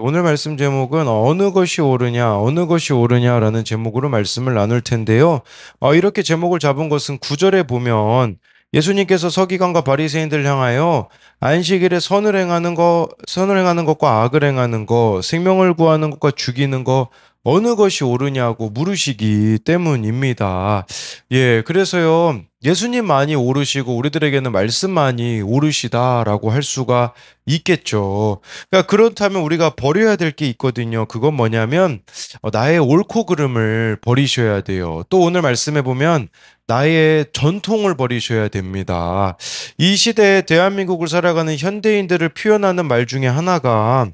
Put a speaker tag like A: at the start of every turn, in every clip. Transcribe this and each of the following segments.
A: 오늘 말씀 제목은 어느 것이 옳으냐, 어느 것이 옳으냐라는 제목으로 말씀을 나눌 텐데요. 이렇게 제목을 잡은 것은 구절에 보면 예수님께서 서기관과 바리새인들 향하여 안식일에 선을 행하는 것과 악을 행하는 것, 생명을 구하는 것과 죽이는 것, 어느 것이 옳으냐고 물으시기 때문입니다. 예, 그래서요, 예수님만이 옳으시고 우리들에게는 말씀만이 옳으시다라고 할 수가 있겠죠. 그러니까 그렇다면 우리가 버려야 될 게 있거든요. 그건 뭐냐면 나의 옳고 그름을 버리셔야 돼요. 또 오늘 말씀해 보면 나의 전통을 버리셔야 됩니다. 이 시대에 대한민국을 살아가는 현대인들을 표현하는 말 중에 하나가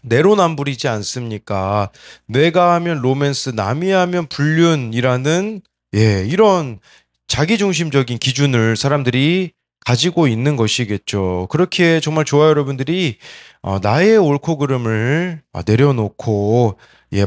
A: 내로남불이지 않습니까? 내가 하면 로맨스, 남이 하면 불륜이라는 이런 자기중심적인 기준을 사람들이 가지고 있는 것이겠죠. 그렇기에 정말 좋아요, 여러분들이 나의 옳고 그름을 내려놓고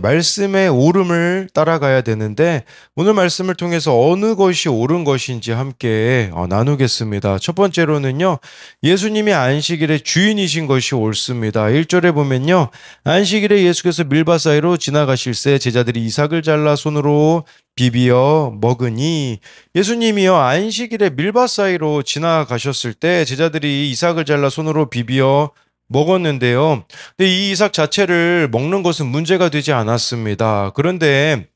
A: 말씀의 옳음을 따라가야 되는데 오늘 말씀을 통해서 어느 것이 옳은 것인지 함께 나누겠습니다. 첫 번째로는요. 예수님이 안식일의 주인이신 것이 옳습니다. 1절에 보면요. 안식일에 예수께서 밀밭 사이로 지나가실새 제자들이 이삭을 잘라 손으로 비비어 먹으니 예수님이요 안식일에 밀밭 사이로 지나가셨을 때 제자들이 이삭을 잘라 손으로 비비어 먹었는데요. 근데 이 이삭 자체를 먹는 것은 문제가 되지 않았습니다. 그런데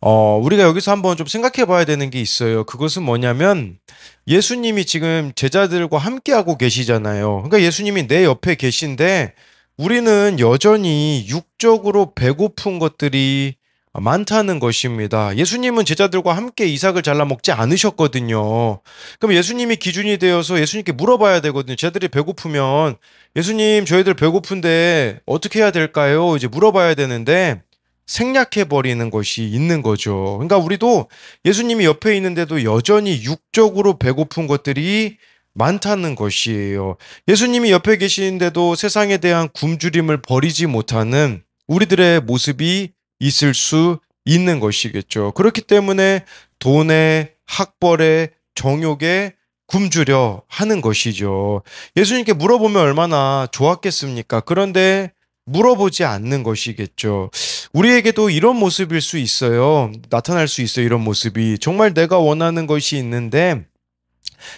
A: 우리가 여기서 한번 좀 생각해 봐야 되는 게 있어요. 그것은 뭐냐면 예수님이 지금 제자들과 함께하고 계시잖아요. 그러니까 예수님이 내 옆에 계신데 우리는 여전히 육적으로 배고픈 것들이 많다는 것입니다. 예수님은 제자들과 함께 이삭을 잘라 먹지 않으셨거든요. 그럼 예수님이 기준이 되어서 예수님께 물어봐야 되거든요. 제자들이 배고프면 예수님, 저희들 배고픈데 어떻게 해야 될까요? 이제 물어봐야 되는데 생략해 버리는 것이 있는 거죠. 그러니까 우리도 예수님이 옆에 있는데도 여전히 육적으로 배고픈 것들이 많다는 것이에요. 예수님이 옆에 계시는데도 세상에 대한 굶주림을 버리지 못하는 우리들의 모습이 있을 수 있는 것이겠죠. 그렇기 때문에 돈에, 학벌에, 정욕에 굶주려 하는 것이죠. 예수님께 물어보면 얼마나 좋았겠습니까? 그런데 물어보지 않는 것이겠죠. 우리에게도 이런 모습일 수 있어요. 나타날 수 있어요. 이런 모습이. 정말 내가 원하는 것이 있는데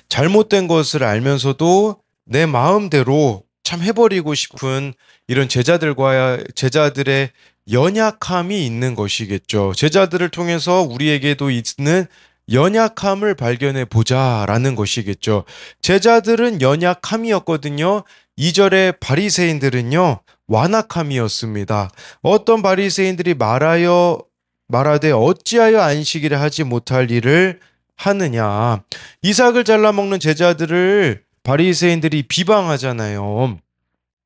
A: 잘못된 것을 알면서도 내 마음대로 참 해버리고 싶은 이런 제자들의 연약함이 있는 것이겠죠. 제자들을 통해서 우리에게도 있는 연약함을 발견해 보자라는 것이겠죠. 제자들은 연약함이었거든요. 2절의 바리새인들은요. 완악함이었습니다. 어떤 바리새인들이 말하되 어찌하여 안식일에 하지 못할 일을 하느냐. 이삭을 잘라 먹는 제자들을 바리새인들이 비방하잖아요.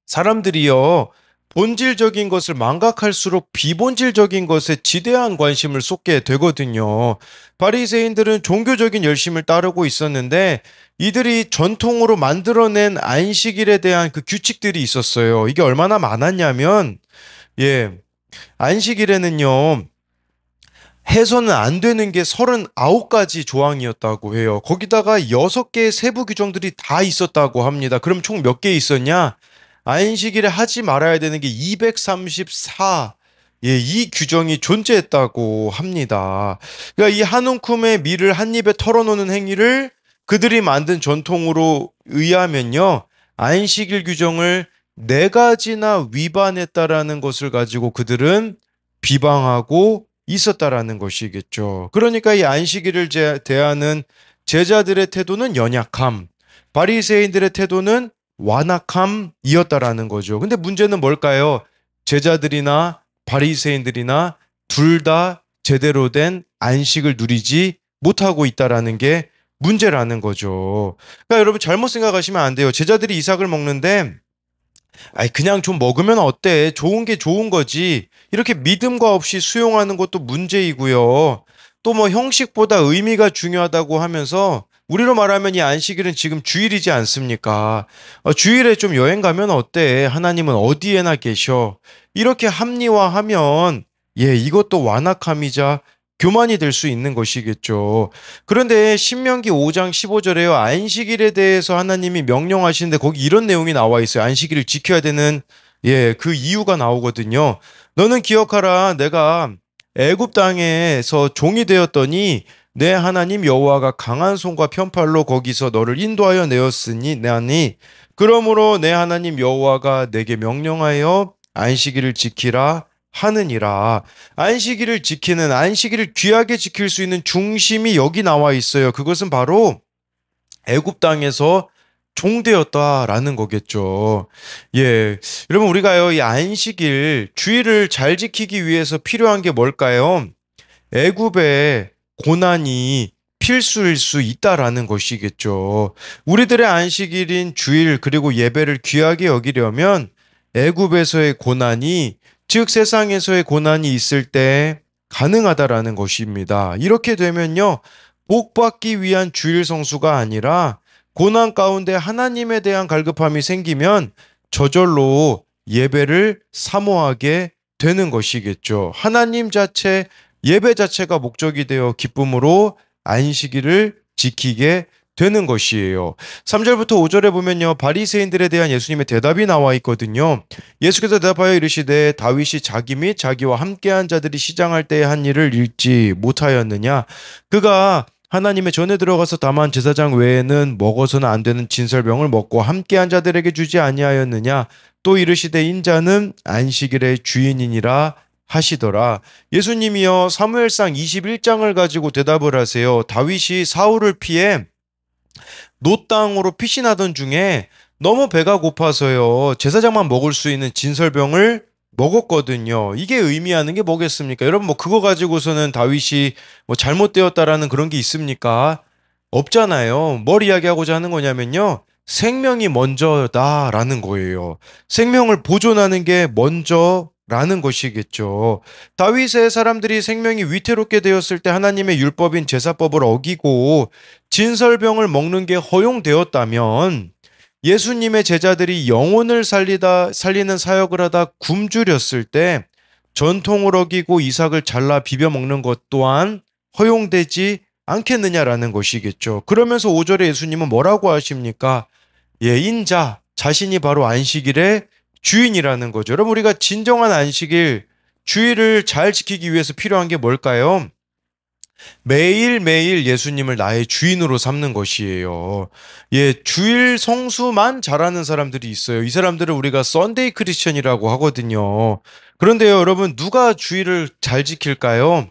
A: 사람들이요. 본질적인 것을 망각할수록 비본질적인 것에 지대한 관심을 쏟게 되거든요. 바리새인들은 종교적인 열심을 따르고 있었는데 이들이 전통으로 만들어낸 안식일에 대한 그 규칙들이 있었어요. 이게 얼마나 많았냐면 예, 안식일에는요. 해서는 안 되는 게 39가지 조항이었다고 해요. 거기다가 6개의 세부 규정들이 다 있었다고 합니다. 그럼 총 몇 개 있었냐? 안식일에 하지 말아야 되는 게 234. 이 규정이 존재했다고 합니다. 그러니까 이 한 움큼의 밀을 한 입에 털어놓는 행위를 그들이 만든 전통으로 의하면요. 안식일 규정을 4가지나 위반했다라는 것을 가지고 그들은 비방하고 있었다라는 것이겠죠. 그러니까 이 안식일을 대하는 제자들의 태도는 연약함, 바리새인들의 태도는 완악함이었다라는 거죠. 근데 문제는 뭘까요? 제자들이나 바리새인들이나 둘 다 제대로 된 안식을 누리지 못하고 있다라는 게 문제라는 거죠. 그러니까 여러분 잘못 생각하시면 안 돼요. 제자들이 이삭을 먹는데 아이, 그냥 좀 먹으면 어때? 좋은 게 좋은 거지. 이렇게 믿음과 없이 수용하는 것도 문제이고요. 또 뭐 형식보다 의미가 중요하다고 하면서 우리로 말하면 이 안식일은 지금 주일이지 않습니까? 주일에 좀 여행 가면 어때? 하나님은 어디에나 계셔. 이렇게 합리화하면 이것도 완악함이자 교만이 될 수 있는 것이겠죠. 그런데 신명기 5장 15절에요. 안식일에 대해서 하나님이 명령하시는데 거기 이런 내용이 나와 있어요. 안식일을 지켜야 되는 예, 그 이유가 나오거든요. 너는 기억하라. 내가 애굽 땅에서 종이 되었더니 내 하나님 여호와가 강한 손과 편팔로 거기서 너를 인도하여 내었으니 나니 그러므로 내 하나님 여호와가 내게 명령하여 안식일을 지키라 하느니라. 안식일을 지키는 안식일을 귀하게 지킬 수 있는 중심이 여기 나와 있어요. 그것은 바로 애굽 땅에서 종되었다라는 거겠죠. 예. 여러분, 우리가요, 이 안식일, 주일을 잘 지키기 위해서 필요한 게 뭘까요? 애굽의 고난이 필수일 수 있다라는 것이겠죠. 우리들의 안식일인 주일 그리고 예배를 귀하게 여기려면 애굽에서의 고난이, 즉 세상에서의 고난이 있을 때 가능하다라는 것입니다. 이렇게 되면요, 복 받기 위한 주일 성수가 아니라 고난 가운데 하나님에 대한 갈급함이 생기면 저절로 예배를 사모하게 되는 것이겠죠. 하나님 자체, 예배 자체가 목적이 되어 기쁨으로 안식일을 지키게 되는 것이에요. 3절부터 5절에 보면요, 바리새인들에 대한 예수님의 대답이 나와 있거든요. 예수께서 대답하여 이르시되 다윗이 자기 및 자기와 함께한 자들이 시장할 때에 한 일을 읽지 못하였느냐? 그가 하나님의 전에 들어가서 다만 제사장 외에는 먹어서는 안 되는 진설병을 먹고 함께한 자들에게 주지 아니하였느냐? 또 이르시되 인자는 안식일의 주인이니라 하시더라. 예수님이요, 사무엘상 21장을 가지고 대답을 하세요. 다윗이 사울을 피해 노 땅으로 피신하던 중에 너무 배가 고파서요, 제사장만 먹을 수 있는 진설병을 먹었거든요. 이게 의미하는 게 뭐겠습니까? 여러분, 뭐 그거 가지고서는 다윗이 뭐 잘못되었다라는 그런 게 있습니까? 없잖아요. 뭘 이야기하고자 하는 거냐면요, 생명이 먼저다라는 거예요. 생명을 보존하는 게 먼저라는 것이겠죠. 다윗의 사람들이 생명이 위태롭게 되었을 때 하나님의 율법인 제사법을 어기고 진설병을 먹는 게 허용되었다면 예수님의 제자들이 영혼을 살리는 사역을 하다 굶주렸을 때 전통을 어기고 이삭을 잘라 비벼 먹는 것 또한 허용되지 않겠느냐라는 것이겠죠. 그러면서 5절에 예수님은 뭐라고 하십니까? 예, 인자, 자신이 바로 안식일의 주인이라는 거죠. 여러분, 우리가 진정한 안식일, 주일을 잘 지키기 위해서 필요한 게 뭘까요? 매일매일 예수님을 나의 주인으로 삼는 것이에요. 예, 주일 성수만 잘하는 사람들이 있어요. 이 사람들을 우리가 썬데이 크리스천이라고 하거든요. 그런데요, 여러분, 누가 주일을 잘 지킬까요?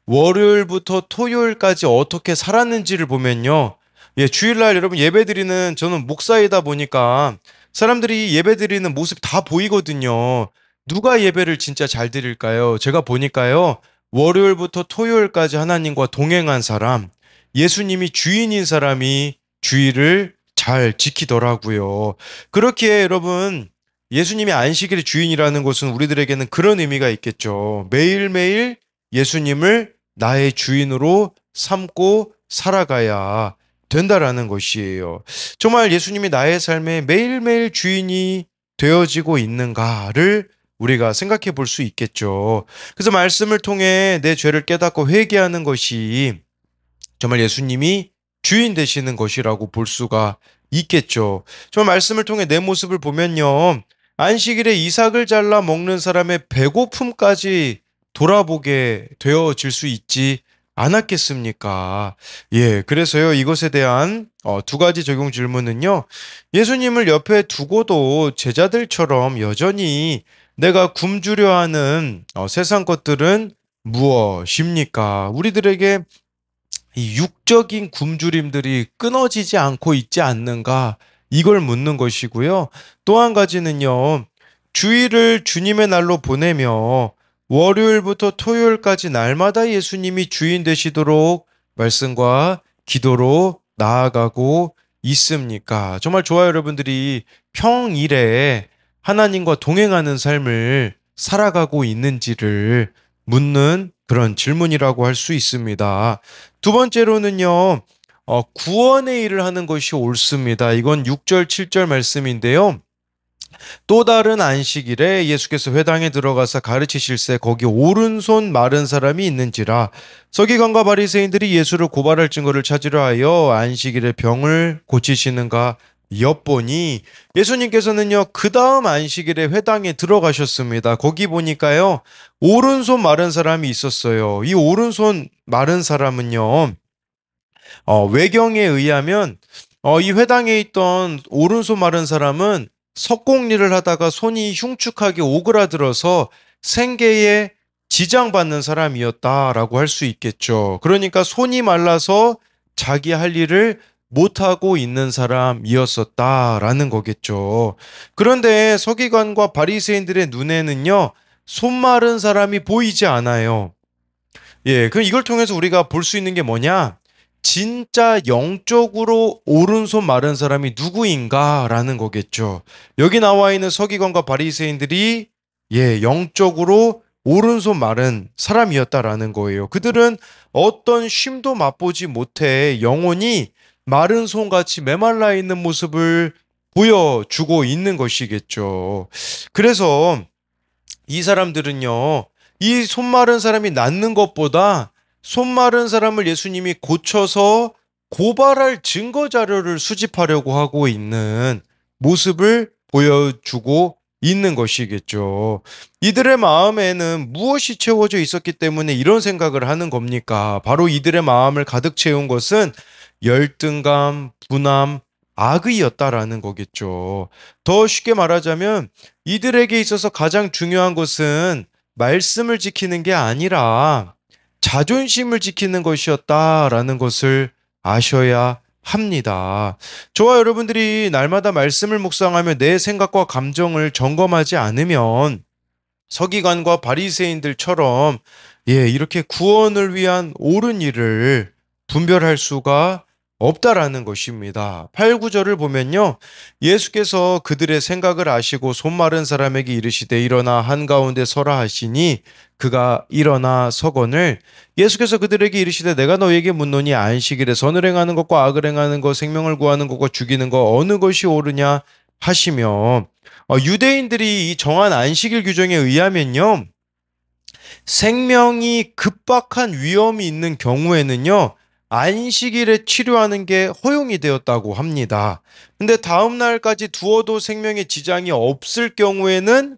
A: 월요일부터 토요일까지 어떻게 살았는지를 보면요. 예, 주일날 여러분 예배드리는, 저는 목사이다 보니까 사람들이 예배드리는 모습 다 보이거든요. 누가 예배를 진짜 잘 드릴까요? 제가 보니까요, 월요일부터 토요일까지 하나님과 동행한 사람, 예수님이 주인인 사람이 주일을 잘 지키더라고요. 그렇기에 여러분, 예수님이 안식일의 주인이라는 것은 우리들에게는 그런 의미가 있겠죠. 매일매일 예수님을 나의 주인으로 삼고 살아가야 된다라는 것이에요. 정말 예수님이 나의 삶에 매일매일 주인이 되어지고 있는가를 우리가 생각해 볼 수 있겠죠. 그래서 말씀을 통해 내 죄를 깨닫고 회개하는 것이 정말 예수님이 주인 되시는 것이라고 볼 수가 있겠죠. 정말 말씀을 통해 내 모습을 보면요, 안식일에 이삭을 잘라 먹는 사람의 배고픔까지 돌아보게 되어질 수 있지 않았겠습니까? 예, 그래서요, 이것에 대한 두 가지 적용 질문은요, 예수님을 옆에 두고도 제자들처럼 여전히 내가 굶주려 하는 세상 것들은 무엇입니까? 우리들에게 이 육적인 굶주림들이 끊어지지 않고 있지 않는가? 이걸 묻는 것이고요. 또 한 가지는요, 주일을 주님의 날로 보내며 월요일부터 토요일까지 날마다 예수님이 주인 되시도록 말씀과 기도로 나아가고 있습니까? 정말 좋아요, 여러분들이 평일에 하나님과 동행하는 삶을 살아가고 있는지를 묻는 그런 질문이라고 할 수 있습니다. 두 번째로는요, 구원의 일을 하는 것이 옳습니다. 이건 6절, 7절 말씀인데요. 또 다른 안식일에 예수께서 회당에 들어가서 가르치실새 거기 오른손 마른 사람이 있는지라. 서기관과 바리새인들이 예수를 고발할 증거를 찾으려 하여 안식일에 병을 고치시는가 엿보니 예수님께서는요, 그 다음 안식일에 회당에 들어가셨습니다. 거기 보니까요, 오른손 마른 사람이 있었어요. 이 오른손 마른 사람은요, 외경에 의하면 이 회당에 있던 오른손 마른 사람은 석공일을 하다가 손이 흉측하게 오그라들어서 생계에 지장받는 사람이었다라고 할 수 있겠죠. 그러니까 손이 말라서 자기 할 일을 못하고 있는 사람이었었다라는 거겠죠. 그런데 서기관과 바리새인들의 눈에는요, 손 마른 사람이 보이지 않아요. 예, 그럼 이걸 통해서 우리가 볼 수 있는 게 뭐냐? 진짜 영적으로 오른손 마른 사람이 누구인가라는 거겠죠. 여기 나와 있는 서기관과 바리새인들이 영적으로 오른손 마른 사람이었다라는 거예요. 그들은 어떤 쉼도 맛보지 못해 영혼이 마른 손같이 메말라 있는 모습을 보여주고 있는 것이겠죠. 그래서 이 사람들은요, 이 손 마른 사람이 낫는 것보다 손 마른 사람을 예수님이 고쳐서 고발할 증거 자료를 수집하려고 하고 있는 모습을 보여주고 있는 것이겠죠. 이들의 마음에는 무엇이 채워져 있었기 때문에 이런 생각을 하는 겁니까? 바로 이들의 마음을 가득 채운 것은 열등감, 분함, 악의였다라는 거겠죠. 더 쉽게 말하자면 이들에게 있어서 가장 중요한 것은 말씀을 지키는 게 아니라 자존심을 지키는 것이었다라는 것을 아셔야 합니다. 저와 여러분들이 날마다 말씀을 묵상하며 내 생각과 감정을 점검하지 않으면 서기관과 바리새인들처럼 이렇게 구원을 위한 옳은 일을 분별할 수가 없다라는 것입니다. 8, 9절을 보면요. 예수께서 그들의 생각을 아시고 손 마른 사람에게 이르시되 일어나 한가운데 서라 하시니 그가 일어나 서거늘 예수께서 그들에게 이르시되 내가 너에게 묻노니 안식일에 선을 행하는 것과 악을 행하는 것 생명을 구하는 것과 죽이는 것 어느 것이 옳으냐 하시며 유대인들이 이 정한 안식일 규정에 의하면요. 생명이 급박한 위험이 있는 경우에는요. 안식일에 치료하는 게 허용이 되었다고 합니다. 근데 다음 날까지 두어도 생명에 지장이 없을 경우에는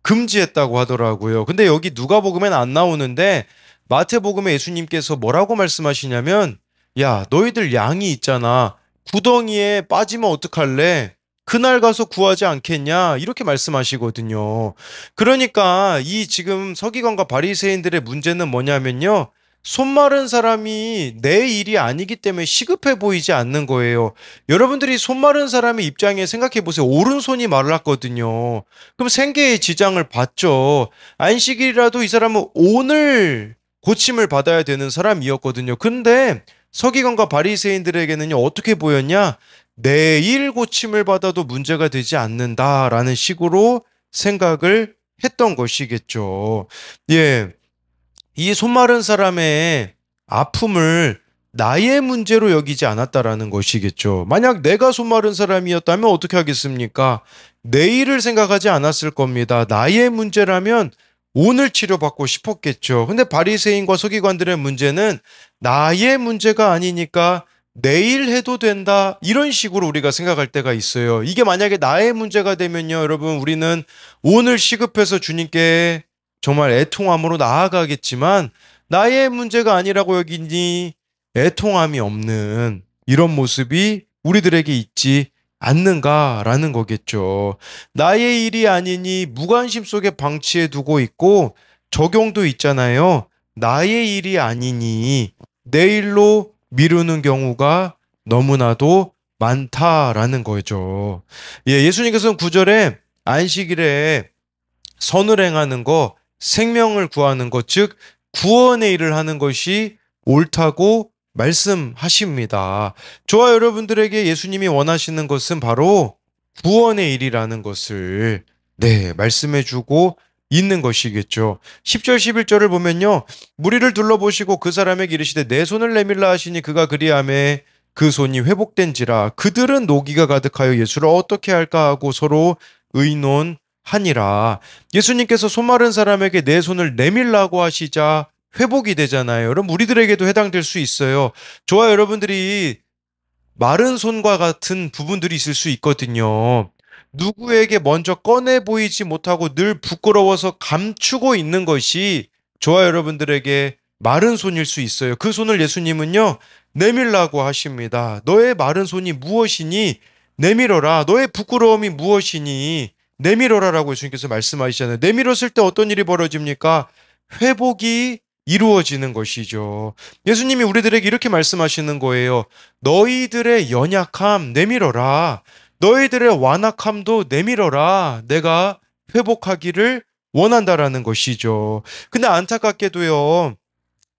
A: 금지했다고 하더라고요. 근데 여기 누가복음엔 안 나오는데 마태복음에 예수님께서 뭐라고 말씀하시냐면 야, 너희들 양이 있잖아. 구덩이에 빠지면 어떡할래? 그날 가서 구하지 않겠냐? 이렇게 말씀하시거든요. 그러니까 이 지금 서기관과 바리새인들의 문제는 뭐냐면요. 손 마른 사람이 내 일이 아니기 때문에 시급해 보이지 않는 거예요. 여러분들이 손 마른 사람의 입장에 생각해 보세요. 오른손이 말랐거든요. 그럼 생계에 지장을 받죠. 안식일이라도 이 사람은 오늘 고침을 받아야 되는 사람이었거든요. 근데 서기관과 바리새인들에게는요, 어떻게 보였냐? 내일 고침을 받아도 문제가 되지 않는다라는 식으로 생각을 했던 것이겠죠. 예. 이 손 마른 사람의 아픔을 나의 문제로 여기지 않았다라는 것이겠죠. 만약 내가 손 마른 사람이었다면 어떻게 하겠습니까? 내일을 생각하지 않았을 겁니다. 나의 문제라면 오늘 치료받고 싶었겠죠. 근데 바리새인과 서기관들의 문제는 나의 문제가 아니니까 내일 해도 된다. 이런 식으로 우리가 생각할 때가 있어요. 이게 만약에 나의 문제가 되면요, 여러분, 우리는 오늘 시급해서 주님께 정말 애통함으로 나아가겠지만 나의 문제가 아니라고 여기니 애통함이 없는 이런 모습이 우리들에게 있지 않는가라는 거겠죠. 나의 일이 아니니 무관심 속에 방치해 두고 있고 적용도 있잖아요. 나의 일이 아니니 내일로 미루는 경우가 너무나도 많다라는 거죠. 예수님께서는 9절에 안식일에 선을 행하는 거, 생명을 구하는 것, 즉 구원의 일을 하는 것이 옳다고 말씀하십니다. 저와 여러분들에게 예수님이 원하시는 것은 바로 구원의 일이라는 것을 말씀해주고 있는 것이겠죠. 10절 11절을 보면요. 무리를 둘러보시고 그 사람에게 이르시되 내 손을 내밀라 하시니 그가 그리하매 그 손이 회복된지라. 그들은 노기가 가득하여 예수를 어떻게 할까 하고 서로 의논하니라. 예수님께서 손 마른 사람에게 내 손을 내밀라고 하시자 회복이 되잖아요. 여러분, 우리들에게도 해당될 수 있어요. 저와 여러분들이 마른 손과 같은 부분들이 있을 수 있거든요. 누구에게 먼저 꺼내 보이지 못하고 늘 부끄러워서 감추고 있는 것이 저와 여러분들에게 마른 손일 수 있어요. 그 손을 예수님은요, 내밀라고 하십니다. 너의 마른 손이 무엇이니? 내밀어라. 너의 부끄러움이 무엇이니? 내밀어라라고 예수님께서 말씀하시잖아요. 내밀었을 때 어떤 일이 벌어집니까? 회복이 이루어지는 것이죠. 예수님이 우리들에게 이렇게 말씀하시는 거예요. 너희들의 연약함 내밀어라. 너희들의 완악함도 내밀어라. 내가 회복하기를 원한다라는 것이죠. 근데 안타깝게도요.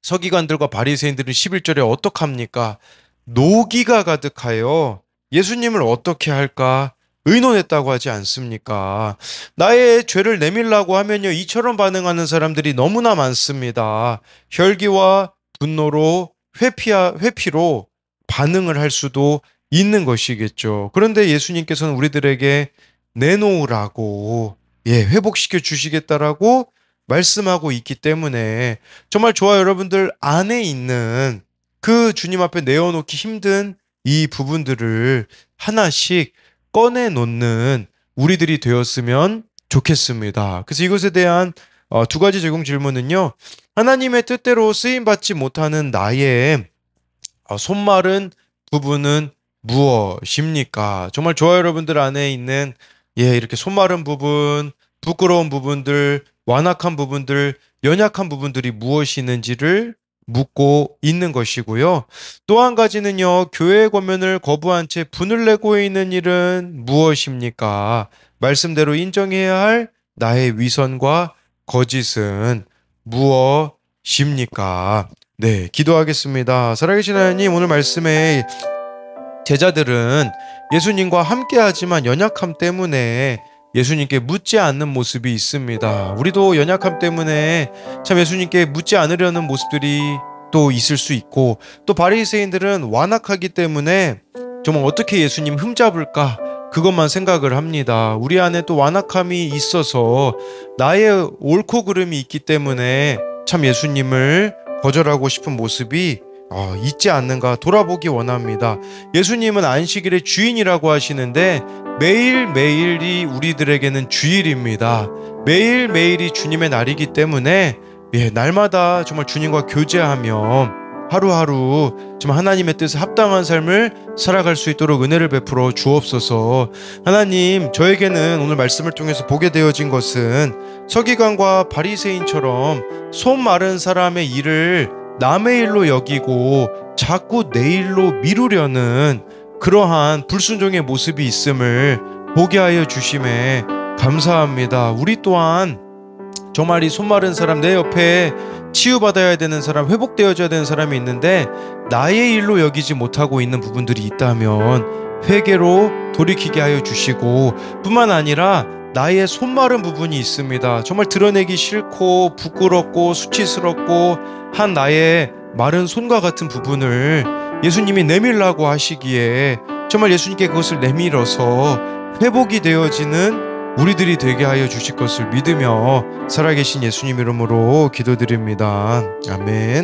A: 서기관들과 바리새인들은 11절에 어떡합니까? 노기가 가득하여 예수님을 어떻게 할까? 의논했다고 하지 않습니까? 나의 죄를 내밀라고 하면요, 이처럼 반응하는 사람들이 너무나 많습니다. 혈기와 분노로 회피로 반응을 할 수도 있는 것이겠죠. 그런데 예수님께서는 우리들에게 내놓으라고, 회복시켜 주시겠다라고 말씀하고 있기 때문에 정말 저와 여러분들 안에 있는 그 주님 앞에 내어놓기 힘든 이 부분들을 하나씩 꺼내놓는 우리들이 되었으면 좋겠습니다. 그래서 이것에 대한 두 가지 제공 질문은요. 하나님의 뜻대로 쓰임받지 못하는 나의 손마른 부분은 무엇입니까? 정말 저와 여러분들 안에 있는 이렇게 손마른 부분, 부끄러운 부분들, 완악한 부분들, 연약한 부분들이 무엇이 있는지를 묻고 있는 것이고요. 또 한 가지는요, 교회의 권면을 거부한 채 분을 내고 있는 일은 무엇입니까? 말씀대로 인정해야 할 나의 위선과 거짓은 무엇입니까? 네, 기도하겠습니다. 살아계신 하나님, 오늘 말씀에 제자들은 예수님과 함께하지만 연약함 때문에 예수님께 묻지 않는 모습이 있습니다. 우리도 연약함 때문에 참 예수님께 묻지 않으려는 모습들이 또 있을 수 있고, 또 바리새인들은 완악하기 때문에 정말 어떻게 예수님 흠잡을까 그것만 생각을 합니다. 우리 안에 또 완악함이 있어서 나의 옳고 그름이 있기 때문에 참 예수님을 거절하고 싶은 모습이 있지 않는가 돌아보기 원합니다. 예수님은 안식일의 주인이라고 하시는데 매일매일이 우리들에게는 주일입니다. 매일매일이 주님의 날이기 때문에 날마다 정말 주님과 교제하며 하루하루 정말 하나님의 뜻에 합당한 삶을 살아갈 수 있도록 은혜를 베풀어 주옵소서. 하나님, 저에게는 오늘 말씀을 통해서 보게 되어진 것은 서기관과 바리새인처럼 손 마른 사람의 일을 남의 일로 여기고 자꾸 내 일로 미루려는 그러한 불순종의 모습이 있음을 보게 하여 주심에 감사합니다. 우리 또한 정말 이 손 마른 사람, 내 옆에 치유받아야 되는 사람, 회복되어져야 되는 사람이 있는데 나의 일로 여기지 못하고 있는 부분들이 있다면 회개로 돌이키게 하여 주시고, 뿐만 아니라 나의 손 마른 부분이 있습니다. 정말 드러내기 싫고 부끄럽고 수치스럽고 한 나의 마른 손과 같은 부분을 예수님이 내밀라고 하시기에 정말 예수님께 그것을 내밀어서 회복이 되어지는 우리들이 되게 하여 주실 것을 믿으며 살아계신 예수님 이름으로 기도드립니다. 아멘.